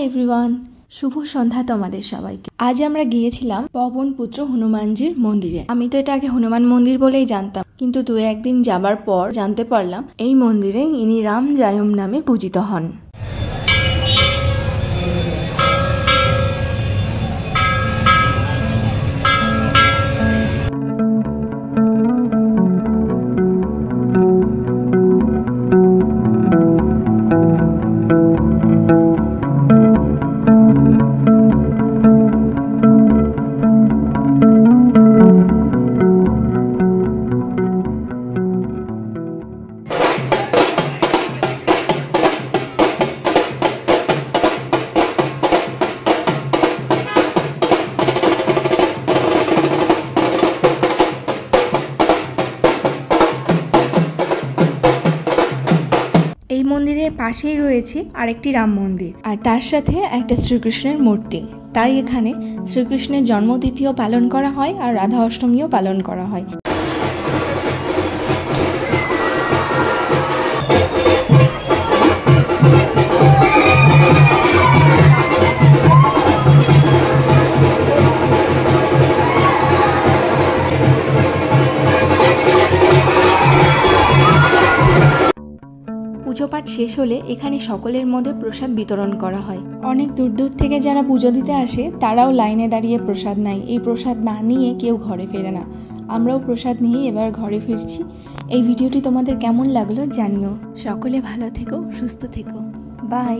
Everyone, শুভ সন্ধ্যা তোমাদের সবাইকে। আজ আমরা গিয়েছিলাম পবন পুত্র হনুমানজির মন্দিরে। আমি তো এটা আগে হনুমান মন্দির বলেই জানতাম, কিন্তু দু একদিন যাবার পর জানতে পারলাম এই মন্দিরে ইনি রাম জায়ম নামে পূজিত হন। এই মন্দিরের পাশেই রয়েছে আরেকটি রাম মন্দির, আর তার সাথে একটা শ্রীকৃষ্ণের মূর্তি। তাই এখানে শ্রীকৃষ্ণের জন্মতিথিও পালন করা হয় আর রাধা অষ্টমীও পালন করা হয়। পুজো পাঠ শেষ হলে এখানে সকলের মধ্যে প্রসাদ বিতরণ করা হয়। অনেক দূর দূর থেকে যারা পুজো দিতে আসে তারাও লাইনে দাঁড়িয়ে প্রসাদ নেয়। এই প্রসাদ না নিয়ে কেউ ঘরে ফেরে না। আমরাও প্রসাদ নিয়ে এবার ঘরে ফিরছি। এই ভিডিওটি তোমাদের কেমন লাগলো জানিও। সকলে ভালো থেকো, সুস্থ থেকো। বাই।